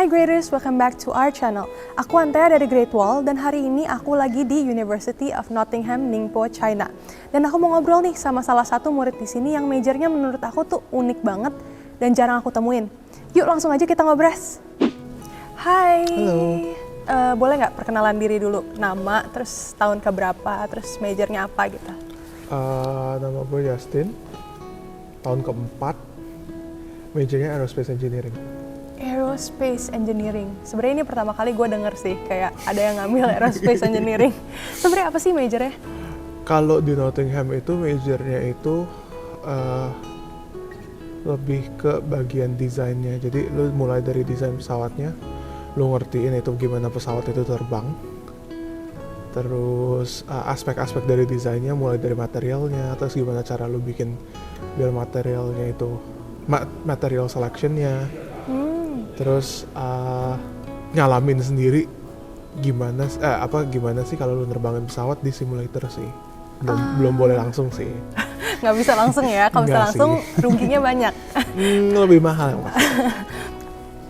Hi graders, welcome back to our channel. Aku Antea dari Great Wall dan hari ini aku lagi di University of Nottingham, Ningpo, China. Dan aku mau ngobrol nih sama salah satu murid di sini yang majornya menurut aku tuh unik banget dan jarang aku temuin. Yuk langsung aja kita ngobras. Hai. Halo. Boleh nggak perkenalan diri dulu? Nama, terus tahun keberapa, terus majornya apa gitu? Nama gue Justin, tahun keempat, majornya Aerospace Engineering. Aerospace Engineering. Sebenarnya ini pertama kali gue denger sih, kayak ada yang ngambil Aerospace Engineering. Sebenarnya apa sih majornya? Kalau di Nottingham itu majornya itu lebih ke bagian desainnya. Jadi lu mulai dari desain pesawatnya, lu ngertiin itu gimana pesawat itu terbang. Terus aspek-aspek dari desainnya mulai dari materialnya, terus gimana cara lu bikin biar materialnya itu material selectionnya. Terus nyalamin sendiri gimana sih kalau lu nerbangin pesawat di simulator sih. Belum boleh langsung sih. Nggak bisa langsung ya, kalau bisa langsung ruginya banyak. Lebih mahal.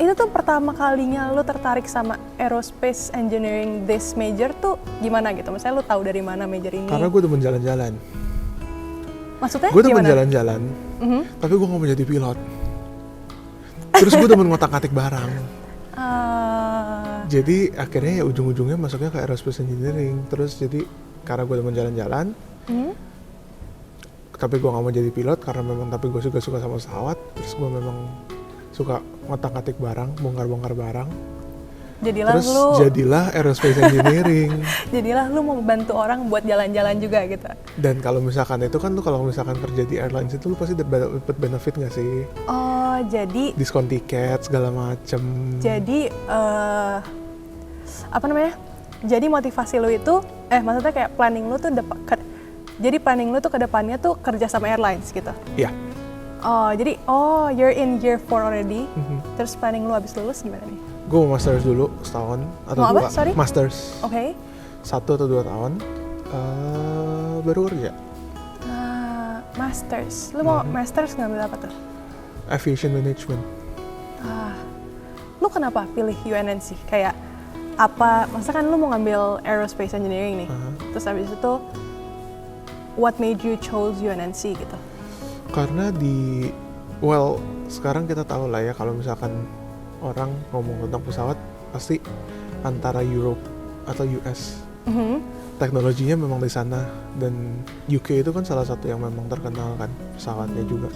Itu tuh pertama kalinya lu tertarik sama Aerospace Engineering this major tuh gimana gitu? Maksudnya lu tahu dari mana major ini? Karena gue demen jalan-jalan. Maksudnya Gue demen gimana? jalan-jalan, tapi gue gak mau jadi pilot. Terus gue demen ngotak-ngatik barang. Jadi akhirnya ya ujung-ujungnya masuknya ke Aerospace Engineering. Terus jadi karena gue demen jalan-jalan, tapi gue gak mau jadi pilot karena memang tapi gue suka sama pesawat. Terus gue memang suka ngotak-ngatik barang, bongkar-bongkar barang. Jadilah Aerospace Engineering. Jadilah lu mau membantu orang buat jalan-jalan juga gitu. Dan kalau misalkan itu kan kalau misalkan kerja di airlines itu lu pasti dapat benefit nggak sih? Oh, jadi Diskon tiket segala macem. Jadi apa namanya? Jadi motivasi lu itu maksudnya kayak planning lu tuh jadi planning lu tuh ke depannya tuh kerja sama airlines gitu. Iya. Oh, jadi you're in year 4 already. Terus planning lu habis lulus gimana nih? Gue mau masters dulu setahun atau mau 2. apa? Sorry? Masters. Oke. 1 atau 2 tahun baru kerja. Masters. Lu mau masters ngambil apa tuh? Aviation Management. Lu kenapa pilih UNNC? Kayak apa? Masa kan lu mau ngambil Aerospace Engineering nih. Terus habis itu what made you chose UNNC gitu? Karena sekarang kita tahu lah ya kalau misalkan orang ngomong tentang pesawat pasti antara Europe atau US. Teknologinya memang di sana dan UK itu kan salah satu yang memang terkenal kan pesawatnya juga.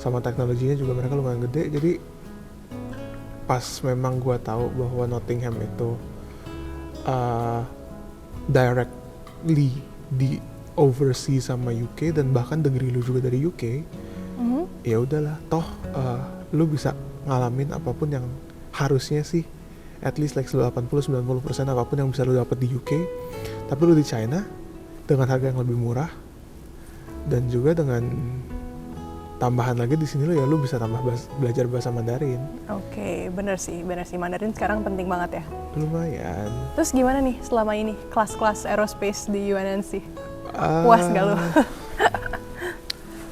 Sama teknologinya juga mereka lumayan gede. Jadi pas memang gua tahu bahwa Nottingham itu directly di oversee sama UK dan bahkan degree lu juga dari UK. Ya udahlah, toh lu bisa ngalamin apapun yang harusnya sih at least like 80-90% apapun yang bisa lu dapat di UK, tapi lu di China dengan harga yang lebih murah dan juga dengan tambahan lagi di sini lu bisa belajar bahasa Mandarin. Oke, bener sih Mandarin sekarang penting banget ya. Lumayan. Terus gimana nih selama ini kelas-kelas aerospace di UNNC? Puas gak lu?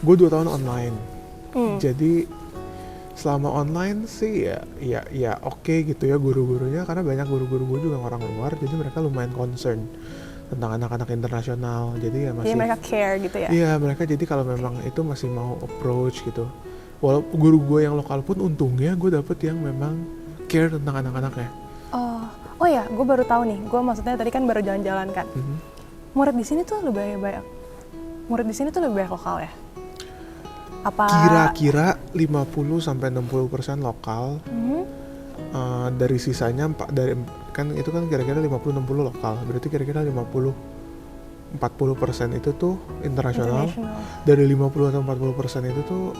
Gue 2 tahun online. Jadi selama online sih ya oke gitu ya guru-gurunya, karena banyak guru-guru gue juga orang luar, jadi mereka lumayan concern tentang anak-anak internasional. Jadi ya masih. Jadi mereka care gitu ya? Iya, mereka jadi kalau memang itu masih mau approach gitu. Walaupun guru gue yang lokal pun untungnya gue dapet yang memang care tentang anak-anaknya. Oh ya, gue baru tahu nih. Gue maksudnya tadi kan baru jalan-jalan kan. Murid di sini tuh lebih banyak. Murid di sini tuh lebih banyak lokal ya? Apa kira-kira 50-60% lokal. Dari sisanya kan itu kan kira-kira 50-60 lokal. Berarti kira-kira 50-40% itu tuh internasional. Dari 50 atau 40% itu tuh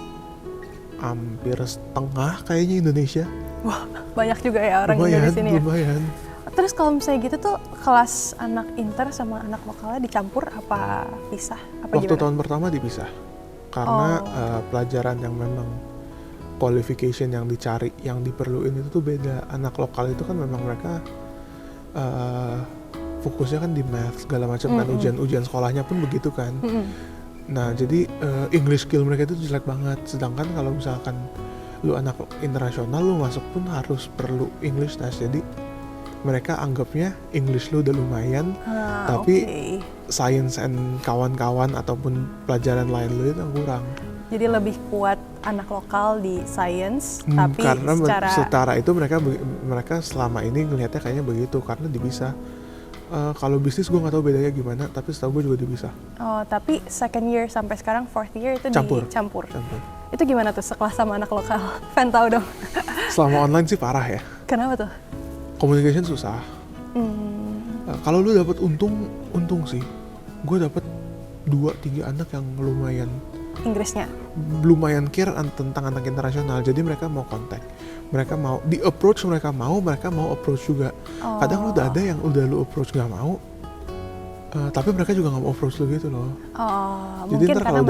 hampir setengah kayaknya Indonesia. Wah, banyak juga ya orang Indonesia sini ya. Lumayan. Terus kalau misalnya gitu tuh kelas anak inter sama anak lokalnya dicampur apa pisah? Waktu tahun pertama dipisah. Karena pelajaran yang memang qualification yang dicari, yang diperluin itu tuh beda. Anak lokal itu kan memang mereka fokusnya kan di math segala macam kan, ujian sekolahnya pun begitu kan. Nah jadi English skill mereka itu jelek banget. Sedangkan kalau misalkan lu anak internasional, lu masuk pun harus perlu English test. Jadi mereka anggapnya English lu udah lumayan, tapi science and kawan-kawan ataupun pelajaran lain lu itu yang kurang. Jadi lebih kuat anak lokal di science, tapi karena secara itu mereka selama ini ngelihatnya kayaknya begitu, karena bisa. Kalau bisnis gue nggak tahu bedanya gimana, tapi setahu gue juga bisa. Oh, tapi second year sampai sekarang fourth year itu dicampur. Itu gimana tuh sekelas sama anak lokal? Fan tahu dong. Selama online sih parah ya. Kenapa tuh? Communication susah. Kalau lu dapat untung sih. Gue dapat 2-3 anak yang Inggrisnya lumayan care tentang anak internasional. Jadi mereka mau kontak, mereka mau di approach, mereka mau approach juga. Kadang lu udah ada yang udah lu approach nggak mau, tapi mereka juga nggak mau approach lu gitu loh. Jadi ntar kalau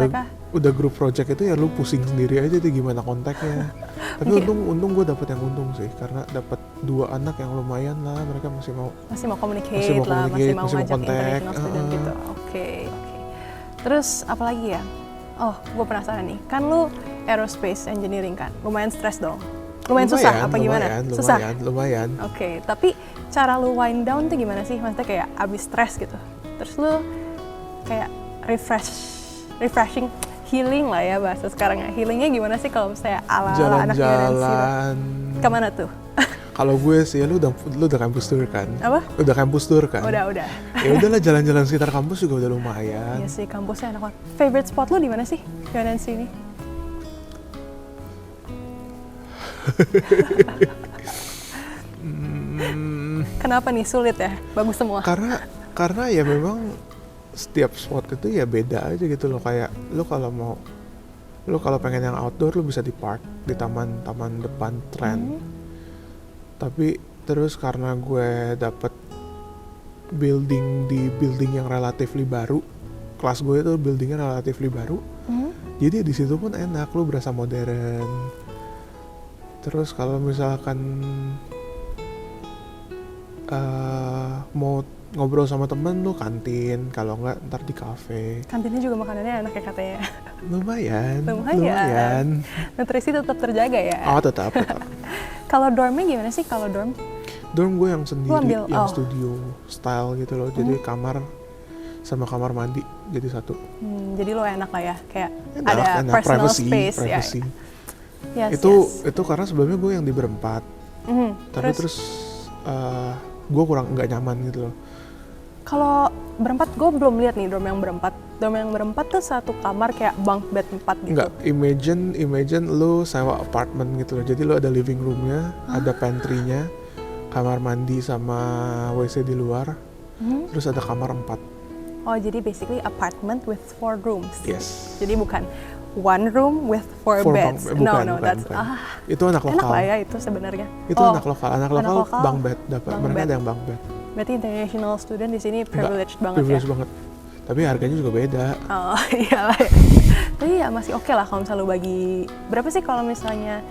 udah grup project itu ya lu pusing sendiri aja tuh gimana kontaknya. Tapi untung gue dapet yang untung sih, karena dapat 2 anak yang lumayan lah, mereka masih mau communicate lah, masih mau ngajak international student gitu. Oke. Terus apa lagi ya? Oh, gue penasaran nih, kan lu aerospace engineering kan, lumayan stres dong. Lumayan susah apa gimana? Susah? Lumayan. Oke, tapi cara lu wind down tuh gimana sih? Maksudnya kayak abis stres gitu, terus lu kayak refreshing, healing lah ya bahasa sekarang ya. Healingnya gimana sih kalau misalnya ala anak jalan-jalan kemana tuh? Kalau gue sih, lu udah kampus tour kan? Apa? Udah kampus tour kan? Udah. Ya udahlah, jalan-jalan sekitar kampus juga udah lumayan. Iya sih, kampusnya enak banget. Favorite spot lu di mana sih, UNNC ini? Kenapa nih, sulit ya? Bagus semua? Karena ya memang setiap spot itu ya beda aja gitu loh. Kayak lu kalau pengen yang outdoor, lu bisa di park, di taman depan Trend. Tapi terus karena gue dapet building yang relatively baru, kelas gue itu buildingnya relatively baru, jadi di situ pun enak, lu berasa modern. Terus kalau misalkan mau ngobrol sama temen, lu kantin, kalau enggak ntar di kafe. Kantinnya juga makanannya enak ya katanya. Lumayan. Nutrisi tetap terjaga ya? Oh, tetap. Kalau dormnya gimana sih kalau dorm? Dorm gue yang sendiri, studio style gitu loh. Jadi kamar sama kamar mandi jadi satu. Jadi lo enak lah ya, kayak enak, ada personal privacy. Ya. Itu karena sebelumnya gue yang di berempat. Tapi terus gue kurang nggak nyaman gitu loh. Kalau berempat, gue belum lihat nih dorm yang berempat. Dorm yang berempat tuh satu kamar kayak bunk bed 4 gitu. Enggak, imagine lu sewa apartemen gitu loh. Jadi lu ada living roomnya, ada pantry-nya, kamar mandi sama WC di luar, terus ada kamar 4. Oh, jadi basically apartment with 4 rooms. Yes. Jadi bukan one room with 4 beds. Bukan. That's itu anak lokal. Enak lah ya itu sebenarnya. Itu anak lokal bunk bed dapat. Mereka ada yang bunk bed. Berarti international student di sini privileged banget banget. Tapi harganya juga beda. Oh, iyalah ya. Tapi ya masih oke lah kalau misalnya lu bagi, berapa sih kalau misalnya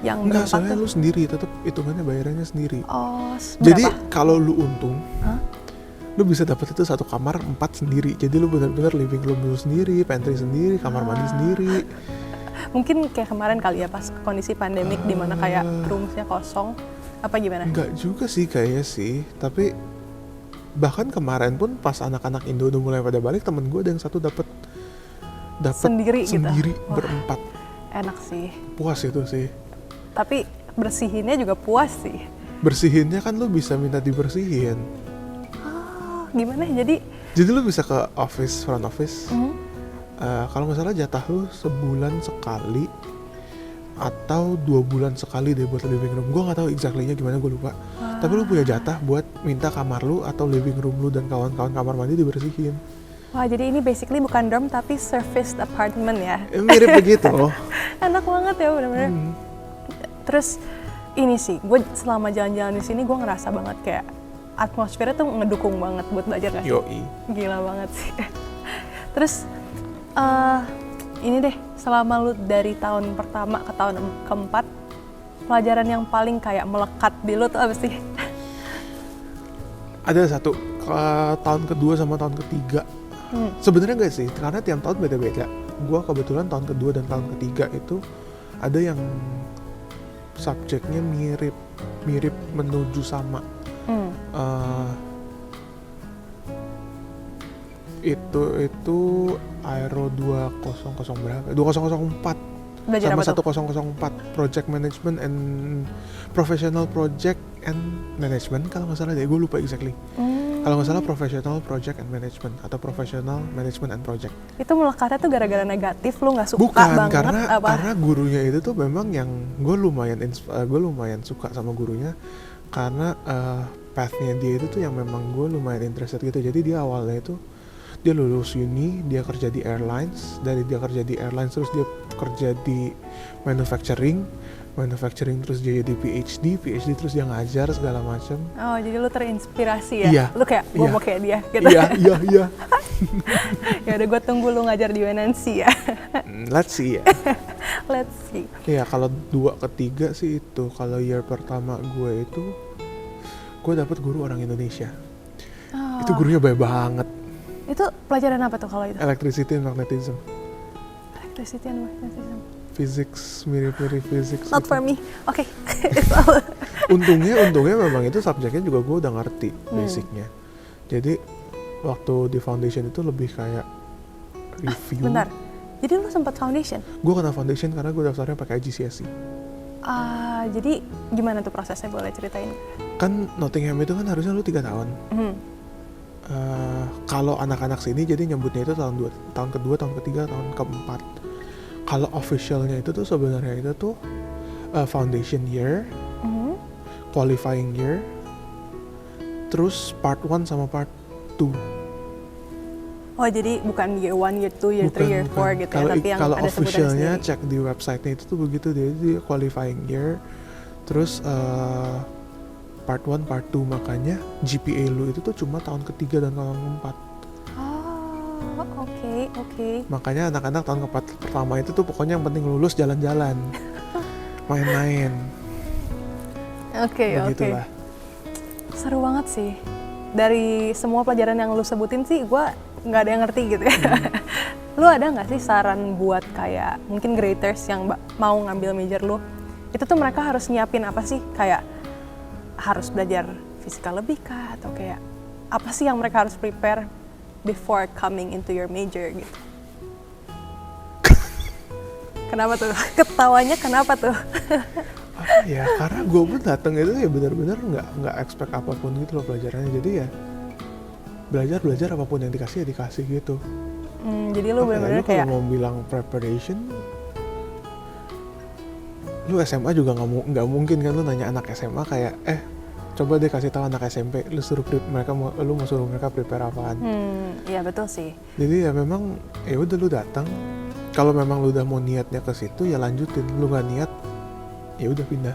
yang berempat? Soalnya lu sendiri, tetap hitungannya bayarannya sendiri. Oh, jadi kalau lu untung, lu bisa dapat itu satu kamar 4 sendiri. Jadi lu benar-benar living room lu sendiri, pantry sendiri, kamar mandi sendiri. Mungkin kayak kemarin kali ya pas kondisi pandemik di mana kayak roomsnya kosong, apa gimana? Enggak juga sih kayaknya sih, tapi bahkan kemarin pun pas anak-anak Indo udah mulai pada balik, temen gue ada yang satu dapat sendiri gitu? Berempat. Enak sih. Puas itu sih. Tapi bersihinnya juga puas sih. Bersihinnya kan lu bisa minta dibersihin. Gimana? Jadi lu bisa ke front office. Kalau nggak salah jatah lu sebulan sekali atau 2 bulan sekali deh buat living room. Gue nggak tahu exactly-nya gimana, gue lupa. Tapi lu punya jatah buat minta kamar lu atau living room lu dan kawan-kawan kamar mandi dibersihin. Wah, jadi ini basically bukan dorm tapi serviced apartment ya? Mirip begitu. Enak banget ya bener-bener. Terus ini sih, gue selama jalan-jalan di sini gue ngerasa banget kayak atmosfernya tuh ngedukung banget buat belajar gak sih? Yoi. Gila banget sih. Terus ini deh, selama lu dari tahun pertama ke tahun keempat, pelajaran yang paling kayak melekat di lu tuh apa sih? Ada satu, tahun kedua sama tahun ketiga. Sebenarnya enggak sih, karena tiap tahun beda-beda. Gua kebetulan tahun kedua dan tahun ketiga itu ada yang subjeknya mirip menuju sama. Itu Aero 2004 Belajar sama apa tuh? 1004 Project Management and Professional Project and Management kalau nggak salah deh, gue lupa exactly. Kalau nggak salah Professional Project and Management atau Professional Management and Project. Itu melekatnya tuh gara-gara negatif, lu nggak suka Bukan, banget apa? karena gurunya itu tuh memang yang gue lumayan suka sama gurunya karena path-nya dia itu tuh yang memang gue lumayan interested gitu. Jadi dia awalnya itu dia lulus uni, dia kerja di airlines, dari dia kerja di airlines terus dia kerja di manufacturing terus dia jadi PhD terus dia ngajar segala macam. Oh, jadi lu terinspirasi ya? Iya. Lu kayak, gue mau kayak dia gitu? Iya. Ya udah, gue tunggu lu ngajar di UNNC ya. Let's see ya. Let's see. Iya, kalau 2 ke 3 sih itu. Kalau year pertama gue dapet guru orang Indonesia. Itu gurunya baik banget. Itu pelajaran apa tuh kalau itu? Electricity and Magnetism. Electricity and magnetism. Physics, mirip-mirip physics. Not gitu. for me. Oke. It's all. Untungnya memang itu subjeknya juga gue udah ngerti basicnya. Jadi waktu di foundation itu lebih kayak review. Bentar. Jadi lu sempat foundation? Gue kena foundation karena gue daftarnya pakai GCSE. Jadi gimana tuh prosesnya, boleh ceritain? Kan Nottingham itu kan harusnya lu 3 tahun. Kalau anak-anak sini jadi nyebutnya itu tahun kedua, tahun ketiga, tahun keempat. Kalau officialnya itu tuh sebenarnya itu tuh foundation year, qualifying year, terus part 1 sama part 2. Oh, jadi bukan year 1, year 2, year 3, year 4 gitu ya, tapi yang kalau ada sebutannya officialnya sendiri. cek di website-nya itu tuh begitu, dia qualifying year, terus part 1, part 2, makanya GPA lu itu tuh cuma tahun ketiga dan tahun keempat. Oke. Makanya anak-anak tahun pertama itu tuh pokoknya yang penting lulus, jalan-jalan, main-main. Oke. Begitulah. Seru banget sih. Dari semua pelajaran yang lu sebutin sih, gue nggak ada yang ngerti gitu ya. Lu ada nggak sih saran buat kayak mungkin graders yang mau ngambil major lu? Itu tuh mereka harus nyiapin apa sih? Kayak harus belajar fisika lebih kah? Atau kayak apa sih yang mereka harus prepare before coming into your major gitu? Kenapa tuh? Ketawanya kenapa tuh? Apa ya? Karena gue pun datang itu ya benar-benar nggak expect apapun gitu loh pelajarannya. Jadi ya belajar apapun yang dikasih ya dikasih gitu. Jadi lu benar-benar kayak kalau mau bilang preparation, lu SMA juga nggak mungkin kan lu nanya anak SMA kayak coba deh kasih tahu anak SMP, lu mau suruh mereka prepare apaan. Iya betul sih. Jadi ya memang ya udah lu datang, kalau memang lu udah mau niatnya ke situ ya lanjutin, lu nggak niat ya udah pindah.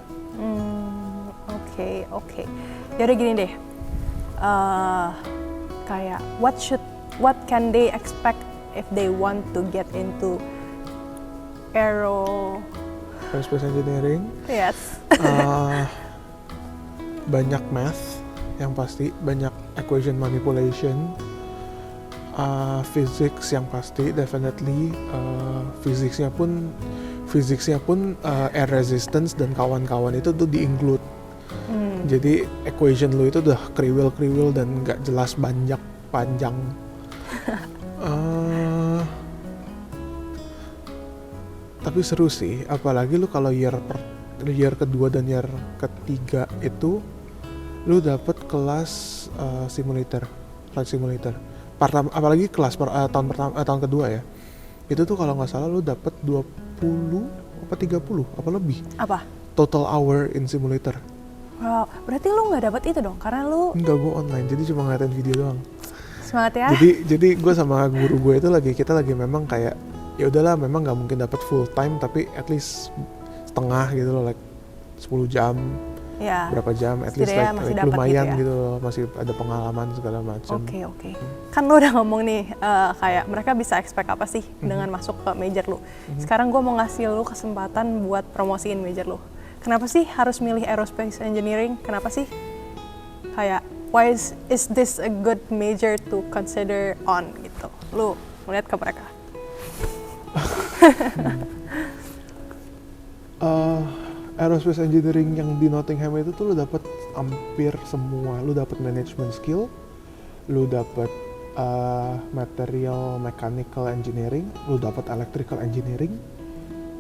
Oke. Yaudah gini deh, kayak what can they expect if they want to get into Aerospace engineering. Yes. Banyak math yang pasti, banyak equation manipulation, physics yang pasti definitely, physicsnya pun air resistance dan kawan-kawan itu tuh di-include. Jadi equation lu itu udah kriwil dan nggak jelas panjang. Tapi seru sih, apalagi lu kalau year kedua dan year ketiga itu lu dapet kelas simulator, flight simulator. Apalagi kelas tahun kedua ya. Itu tuh kalau nggak salah lu dapet 20 apa 30 apa lebih. Apa? Total hour in simulator. Wow, berarti lu nggak dapet itu dong, karena lu Enggak, gue online, jadi cuma ngeliatin video doang. semangat ya. Jadi gue sama guru gue itu kita lagi memang kayak ya udahlah, memang nggak mungkin dapat full time, tapi at least setengah gitu loh, like 10 jam, Ya. berapa jam, at least Setidaknya like masih dapat lumayan gitu ya. gitu loh, masih ada pengalaman segala macam. Oke. Kan lu udah ngomong nih, kayak mereka bisa expect apa sih dengan masuk ke major lu. Sekarang gue mau ngasih lu kesempatan buat promosiin major lu. Kenapa sih harus milih aerospace engineering? Kenapa sih? Kayak, why is this a good major to consider on gitu? Lu ngeliat ke mereka. aerospace engineering yang di Nottingham itu tuh lu dapat hampir semua. Lu dapat management skill, lu dapat material mechanical engineering, lu dapat electrical engineering.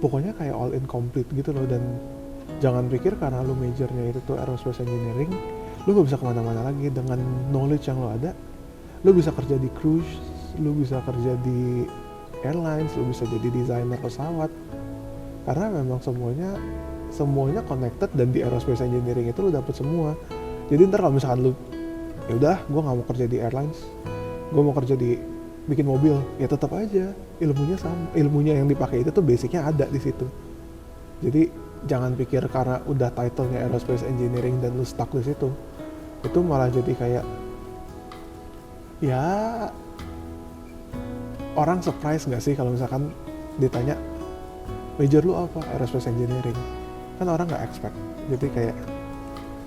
Pokoknya kayak all in complete gitu loh. Dan jangan pikir karena lu majornya itu tuh aerospace engineering, lu gak bisa kemana-mana lagi. Dengan knowledge yang lu ada, lu bisa kerja di cruise, lu bisa kerja di airlines, lu bisa jadi desainer pesawat. Karena memang semuanya connected, dan di aerospace engineering itu lu dapet semua. Jadi ntar kalau misalkan lu, ya udah, gue nggak mau kerja di airlines, gue mau kerja di bikin mobil, ya tetap aja ilmunya sama, ilmunya yang dipakai itu tuh basicnya ada di situ. Jadi jangan pikir karena udah title-nya aerospace engineering dan lu stuck di situ, itu malah jadi kayak, ya orang surprise nggak sih kalau misalkan ditanya major lu apa, aerospace engineering, kan orang nggak expect. Jadi kayak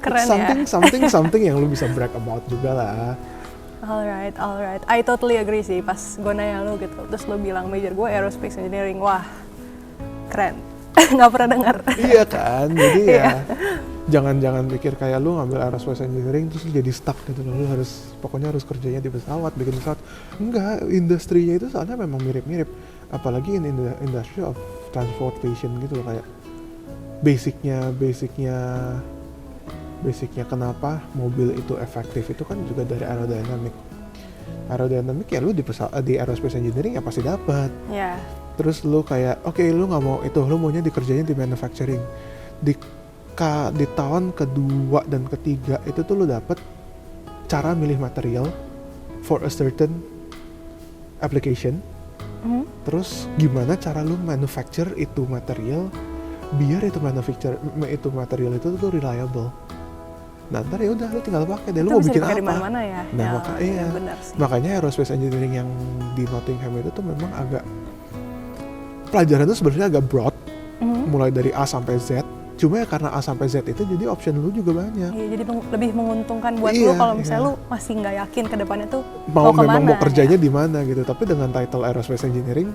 Keren something yang lu bisa brag about juga lah. Alright. I totally agree sih pas gue nanya lu gitu. Terus lu bilang major gue aerospace engineering. Wah, keren. Nggak pernah dengar. Iya kan, jadi ya jangan pikir kayak lu ngambil aerospace engineering terus lu jadi stuck gitu loh. Lu pokoknya harus kerjanya di pesawat, bikin pesawat. Enggak, industrinya itu soalnya memang mirip-mirip. Apalagi in the industry of transportation gitu loh, kayak basicnya kenapa mobil itu efektif itu kan juga dari aerodynamic ya lu di aerospace engineering ya pasti dapat. Ya. Terus lu kayak oke, lu nggak mau itu, lu maunya dikerjain di manufacturing. Di tahun kedua dan ketiga itu tuh lu dapat cara milih material for a certain application. Terus gimana cara lu manufacture itu material biar itu material itu tuh reliable. Nah, ntar ya udah lu tinggal pakai deh, lu mau bikin apa? Di mana-mana ya. Nah, ya, benar sih. Makanya aerospace engineering yang di Nottingham itu tuh memang agak, pelajaran itu sebenarnya agak broad, mulai dari A sampai Z. Cuma ya karena A sampai Z itu jadi option lu juga banyak. Iya, jadi lebih menguntungkan buat lu kalau misalnya lu masih nggak yakin ke depannya tuh mau kemana. Memang mau kerjanya di mana gitu. Tapi dengan title aerospace engineering,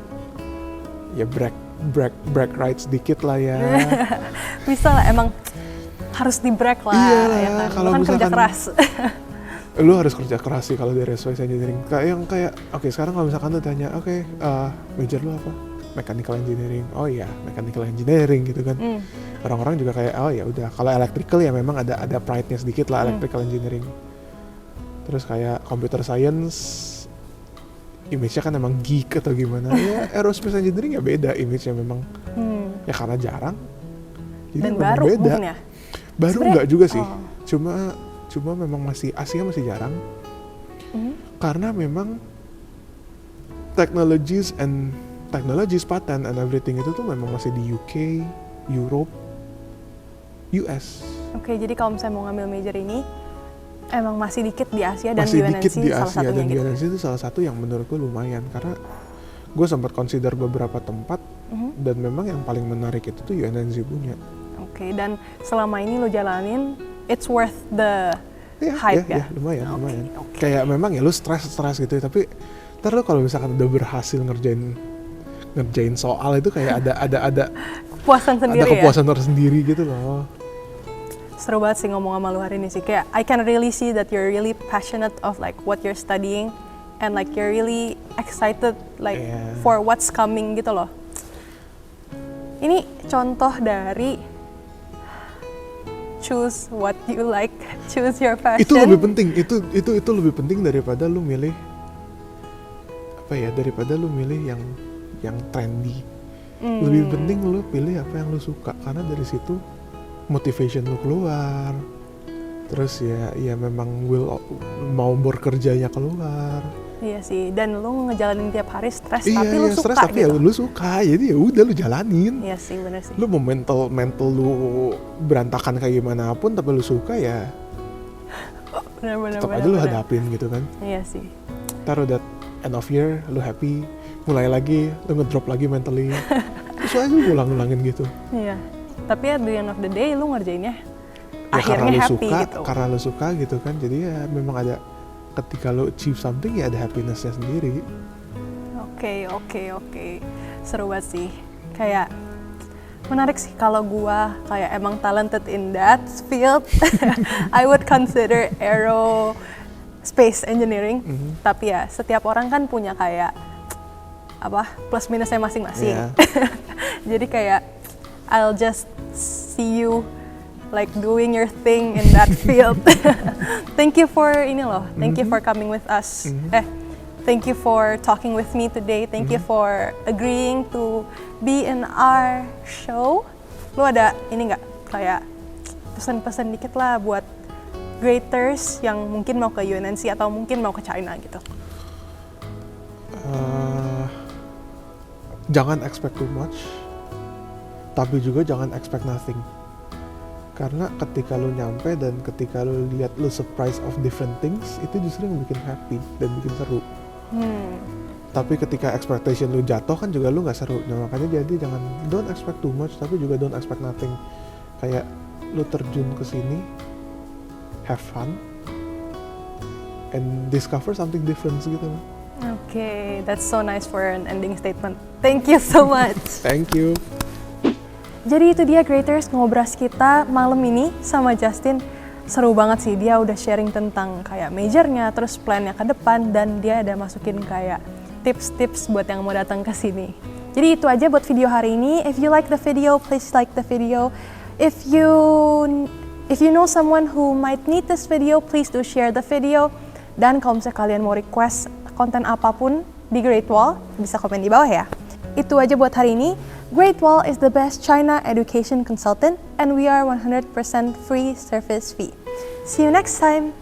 ya break rights dikit lah ya. Bisa lah, emang harus di break lah. Iya, ya kan? Kalau kan misalkan kerja keras. Lu harus kerja keras sih kalau di aerospace engineering. Oke, sekarang kalau misalkan lu tanya, major lu apa? Mechanical engineering. Oh iya, mechanical engineering gitu kan. Orang-orang juga kayak, oh ya udah. Kalau electrical ya memang ada pride-nya sedikit lah, electrical engineering. Terus kayak computer science, image-nya kan emang geek atau gimana. Ya aerospace engineering ya beda image-nya memang. Ya karena jarang. Jadi dan baru beda. Mungkin ya? Baru enggak juga sih. Cuma memang Asia masih jarang. Karena memang technologies, patent and everything itu tuh memang masih di UK, Europe, US. Oke, jadi kalau misalnya mau ngambil major ini emang masih dikit di Asia dan masih UNNC dikit di salah Asia, satunya dan gitu. UNNC itu salah satu yang menurutku lumayan, karena gue sempat consider beberapa tempat dan memang yang paling menarik itu tuh UNNC punya. Oke, dan selama ini lo jalanin, it's worth the hype ya? Ya, lumayan. Okay. Kayak memang ya lu stres gitu ya, tapi ntar lu kalau misalkan udah berhasil ngerjain soal itu kayak ada kepuasan sendiri, ada kepuasan tersendiri gitu loh. Seru banget sih ngomong sama lu hari ini sih, kayak I can really see that you're really passionate of like what you're studying and like you're really excited like for what's coming gitu loh. Ini contoh dari choose what you like, choose your passion. Itu lebih penting, itu lebih penting daripada lu milih yang trendy. Lebih penting lu pilih apa yang lu suka, karena dari situ motivation lu keluar. Terus ya memang mau bekerjanya keluar. Iya sih, dan lu ngejalanin tiap hari stres tapi Iya, lu suka stres tapi gitu. ya lu suka, jadi ya udah lu jalanin. Iya sih, bener sih. Lu mau mental lu berantakan kayak gimana pun, tapi lu suka ya Bener, tetap aja lu hadapin gitu kan. Iya sih. Ntar udah end of year, lu happy, mulai lagi, lu ngedrop lagi mentally. Terus aja ulang-ulangin gitu. Iya, tapi at the end of the day lu ngerjainnya Ya akhirnya karena lu happy suka, gitu. karena lu suka gitu kan, jadi ya memang ada, ketika lu achieve something ya ada happiness-nya sendiri. Oke. Seru banget sih. Kayak Menarik sih kalau gua kayak emang talented in that field. I would consider aerospace engineering. Tapi ya setiap orang kan punya kayak apa plus minusnya masing-masing. Yeah. Jadi kayak I'll just see you like doing your thing in that field. Thank you for ini loh. Thank you for coming with us. Thank you for talking with me today. Thank you for agreeing to be in our show. Lu ada ini nggak kayak pesan-pesan dikit lah buat graders yang mungkin mau ke UNNC atau mungkin mau ke China gitu? Jangan expect too much, tapi juga jangan expect nothing. Karena ketika lu nyampe dan ketika lu lihat lu surprise of different things, itu justru yang bikin happy dan bikin seru. Tapi ketika expectation lu jatuh kan juga lu nggak seru. Nah, makanya jadi jangan don't expect too much, tapi juga don't expect nothing. Kayak lu terjun ke sini, have fun, and discover something different gitu. Okay, that's so nice for an ending statement. Thank you so much. Thank you. Jadi itu dia graders ngobras kita malam ini sama Justin. Seru banget sih, dia udah sharing tentang kayak majornya, terus plannya ke depan, dan dia ada masukin kayak tips-tips buat yang mau datang ke sini. Jadi itu aja buat video hari ini. If you like the video, please like the video. If you know someone who might need this video, please do share the video. Dan kalau misalnya kalian mau request konten apapun di Great Wall, bisa komen di bawah ya. Itu aja buat hari ini. Great Wall is the best China education consultant, and we are 100% free service fee. See you next time!